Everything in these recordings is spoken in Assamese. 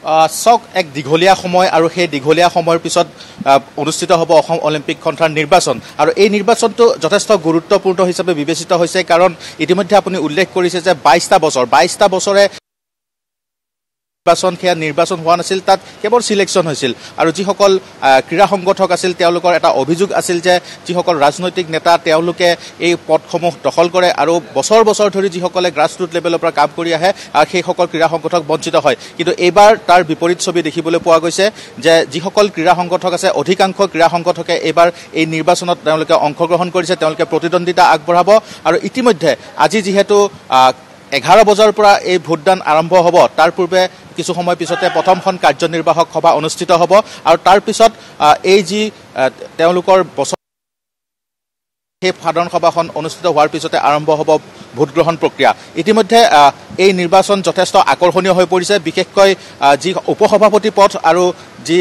চাওক এক দীঘলীয়া সময় আৰু সেই দীঘলীয়া সময়ৰ পিছত অনুষ্ঠিত হ'ব অসম অলিম্পিক সন্থাৰ নিৰ্বাচন আৰু এই নিৰ্বাচনটো যথেষ্ট গুৰুত্বপূৰ্ণ হিচাপে বিবেচিত হৈছে কাৰণ ইতিমধ্যে আপুনি উল্লেখ কৰিছে যে 22টা বছৰে নিৰ্বাচন হোৱা নাছিল তাত কেৱল সিলেকশ্যন হৈছিল আৰু যিসকল ক্ৰীড়া সংগঠক আছিল তেওঁলোকৰ এটা অভিযোগ আছিল যে যিসকল ৰাজনৈতিক নেতা তেওঁলোকে এই পদসমূহ দখল কৰে আৰু বছৰ ধৰি যিসকলে গ্ৰাছৰুট লেভেলৰ পৰা কাম কৰি আহে আৰু সেইসকল ক্ৰীড়া সংগঠক বঞ্চিত হয় কিন্তু এইবাৰ তাৰ বিপৰীত ছবি দেখিবলৈ পোৱা গৈছে যে যিসকল ক্ৰীড়া সংগঠক আছে অধিকাংশ ক্ৰীড়া সংগঠকে এইবাৰ এই নিৰ্বাচনত তেওঁলোকে অংশগ্ৰহণ কৰিছে তেওঁলোকে প্ৰতিদ্বন্দ্বিতা আগবঢ়াব আৰু ইতিমধ্যে আজি যিহেতু 11 বজাৰ পৰা এই ভোটদান আৰম্ভ হ'ব তাৰ পূৰ্বে কিছু সময় পিছতে প্ৰথমখন কাৰ্যনিৰ্বাহক সভা অনুষ্ঠিত হ'ব আৰু তাৰ পিছত এই যি তেওঁলোকৰ সেই সাধাৰণ সভাখন অনুষ্ঠিত হোৱাৰ পিছতে আৰম্ভ হ'ব ভোট গ্ৰহণ প্ৰক্ৰিয়া ইতিমধ্যে এই নিৰ্বাচন যথেষ্ট আকৰ্ষণীয় হৈ পৰিছে বিশেষকৈ যি উপসভাপতি পদ আৰু যি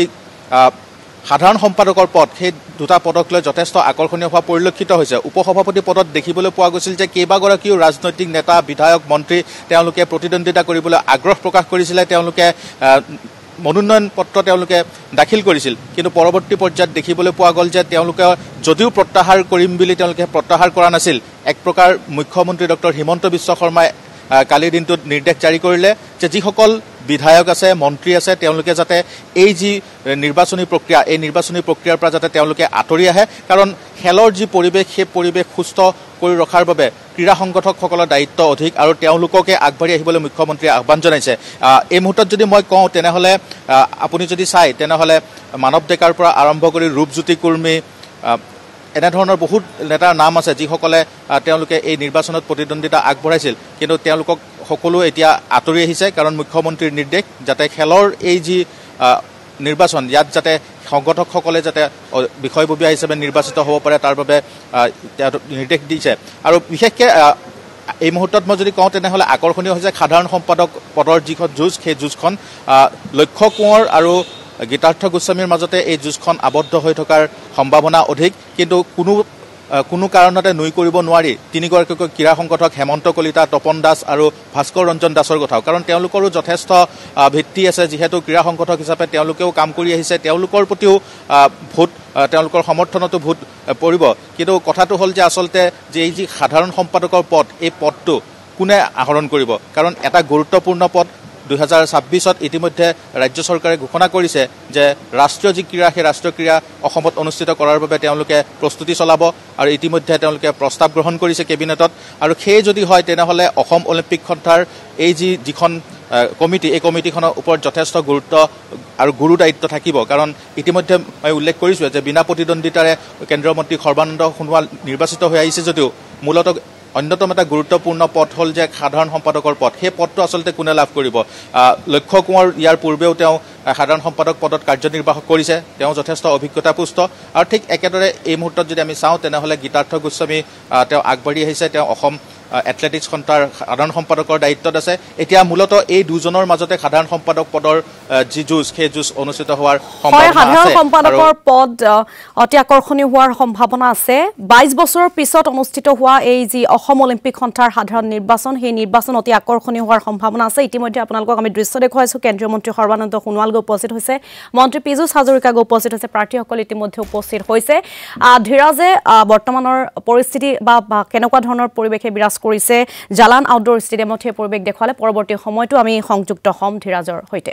সাধাৰণ সম্পাদকৰ পদ সেই দুটা পদক লৈ যথেষ্ট আকৰ্ষণীয় হোৱা পৰিলক্ষিত হৈছে উপসভাপতি পদত দেখিবলৈ পোৱা গৈছিল যে কেইবাগৰাকীও ৰাজনৈতিক নেতা বিধায়ক মন্ত্ৰী তেওঁলোকে প্ৰতিদ্বন্দ্বিতা কৰিবলৈ আগ্ৰহ প্ৰকাশ কৰিছিলে তেওঁলোকে মনোনয়ন পত্ৰ তেওঁলোকে দাখিল কৰিছিল কিন্তু পৰৱৰ্তী পৰ্যায়ত দেখিবলৈ পোৱা গ'ল যে তেওঁলোকে যদিও প্ৰত্যাহাৰ কৰিম বুলি তেওঁলোকে প্ৰত্যাহাৰ কৰা নাছিল এক প্ৰকাৰ মুখ্যমন্ত্ৰী ডক্টৰ হিমন্ত বিশ্ব শৰ্মাই কালিৰ দিনটোত নিৰ্দেশ জাৰি কৰিলে যে যিসকল বিধায়ক আছে মন্ত্ৰী আছে তেওঁলোকে যাতে এই যি নিৰ্বাচনী প্ৰক্ৰিয়া এই নিৰ্বাচনী প্ৰক্ৰিয়াৰ পৰা যাতে তেওঁলোকে আঁতৰি আহে কাৰণ খেলৰ যি পৰিৱেশ সেই পৰিৱেশ সুস্থ কৰি ৰখাৰ বাবে ক্ৰীড়া সংগঠকসকলৰ দায়িত্ব অধিক আৰু তেওঁলোককে আগবাঢ়ি আহিবলৈ মুখ্যমন্ত্ৰীয়ে আহ্বান জনাইছে এই মুহূৰ্তত যদি মই কওঁ তেনেহ'লে আপুনি যদি চাই তেনেহ'লে মানৱ ডেকাৰ পৰা আৰম্ভ কৰি ৰূপজ্যোতি কুৰ্মী এনেধৰণৰ বহুত নেতাৰ নাম আছে যিসকলে তেওঁলোকে এই নিৰ্বাচনত প্ৰতিদ্বন্দ্বিতা আগবঢ়াইছিল কিন্তু তেওঁলোকক সকলো এতিয়া আঁতৰি আহিছে কাৰণ মুখ্যমন্ত্ৰীৰ নিৰ্দেশ যাতে খেলৰ এই যি নিৰ্বাচন ইয়াত যাতে সংগঠকসকলে যাতে বিষয়ববীয়া হিচাপে নিৰ্বাচিত হ'ব পাৰে তাৰ বাবে নিৰ্দেশ দিছে আৰু বিশেষকৈ এই মুহূৰ্তত মই যদি কওঁ তেনেহ'লে আকৰ্ষণীয় হৈছে সাধাৰণ সম্পাদক পদৰ যিখন যুঁজ সেই যুঁজখন লক্ষ্য কোঁৱৰ আৰু গীতাৰ্থ গোস্বামীৰ মাজতে এই যুঁজখন আবদ্ধ হৈ থকাৰ সম্ভাৱনা অধিক কিন্তু কোনো কাৰণতে নুই কৰিব নোৱাৰি তিনিগৰাকীকৈ ক্ৰীড়া সংগঠক হেমন্ত কলিতা তপন দাস আৰু ভাস্কৰ ৰঞ্জন দাসৰ কথাও কাৰণ তেওঁলোকৰো যথেষ্ট ভিত্তি আছে যিহেতু ক্ৰীড়া সংগঠক হিচাপে তেওঁলোকেও কাম কৰি আহিছে তেওঁলোকৰ প্ৰতিও ভোট তেওঁলোকৰ সমৰ্থনতো ভোট পৰিব কিন্তু কথাটো হ'ল যে আচলতে যে এই যি সাধাৰণ সম্পাদকৰ পদ এই পদটো কোনে আহৰণ কৰিব কাৰণ এটা গুৰুত্বপূৰ্ণ পদ 2026ত ইতিমধ্যে ৰাজ্য চৰকাৰে ঘোষণা কৰিছে যে ৰাষ্ট্ৰীয় যি ক্ৰীড়া সেই ৰাষ্ট্ৰীয় ক্ৰীড়া অসমত অনুষ্ঠিত কৰাৰ বাবে তেওঁলোকে প্ৰস্তুতি চলাব আৰু ইতিমধ্যে তেওঁলোকে প্ৰস্তাৱ গ্ৰহণ কৰিছে কেবিনেটত আৰু সেই যদি হয় তেনেহ'লে অসম অলিম্পিক সন্থাৰ এই যিখন কমিটি এই কমিটিখনৰ ওপৰত যথেষ্ট গুৰুত্ব আৰু গুৰু দায়িত্ব থাকিব কাৰণ ইতিমধ্যে মই উল্লেখ কৰিছোঁ যে বিনা প্ৰতিদ্বন্দ্বিতাৰে কেন্দ্ৰীয় মন্ত্ৰী সৰ্বানন্দ সোণোৱাল নিৰ্বাচিত হৈ আহিছে যদিও মূলতঃ অন্যতম এটা গুৰুত্বপূৰ্ণ পদ হ'ল যে সাধাৰণ সম্পাদকৰ পদ সেই পদটো আচলতে কোনে লাভ কৰিব লক্ষ্য কোঁৱৰ ইয়াৰ পূৰ্বেও তেওঁ সাধাৰণ সম্পাদক পদত কাৰ্যনিৰ্বাহক কৰিছে তেওঁ যথেষ্ট অভিজ্ঞতাপুষ্ট আৰু ঠিক একেদৰে এই মুহূৰ্তত যদি আমি চাওঁ তেনেহ'লে গীতাৰ্থ গোস্বামী তেওঁ আগবাঢ়ি আহিছে তেওঁ অসম এথলেটিক্স সন্থাৰ সাধাৰণ সম্পাদকৰ দায়িত্বত আছে এতিয়া মূলতঃ এই দুজনৰ মাজতে সাধাৰণ সম্পাদক পদৰ যি যুঁজ সেই যুঁজ অনুষ্ঠিত হোৱাৰ সম্ভাৱনা আছে সাধাৰণ সম্পাদকৰ পদ অতি আকৰ্ষণীয় হোৱাৰ সম্ভাৱনা আছে 22 বছৰৰ পিছত অনুষ্ঠিত হোৱা এই যি অসম অলিম্পিক সন্থাৰ সাধাৰণ নিৰ্বাচন সেই নিৰ্বাচন অতি আকৰ্ষণীয় হোৱাৰ সম্ভাৱনা আছে ইতিমধ্যে আপোনালোকক আমি দৃশ্য দেখুৱাইছো কেন্দ্ৰীয় মন্ত্ৰী সৰ্বানন্দ সোণোৱাল উপস্থিত হৈছে মন্ত্ৰী পীযুষ হাজৰিকা উপস্থিত হৈছে প্ৰাৰ্থীসকল ইতিমধ্যে উপস্থিত হৈছে ধীৰাজে বৰ্তমানৰ পৰিস্থিতি বা কেনেকুৱা ধৰণৰ পৰিৱেশে বিৰাজ কৰিছে জালান আউটডোৰ ষ্টেডিয়ামত সেই পৰিৱেশ দেখুৱালে পৰৱৰ্তী সময়তো আমি সংযুক্ত হ'ম ধীৰাজৰ সৈতে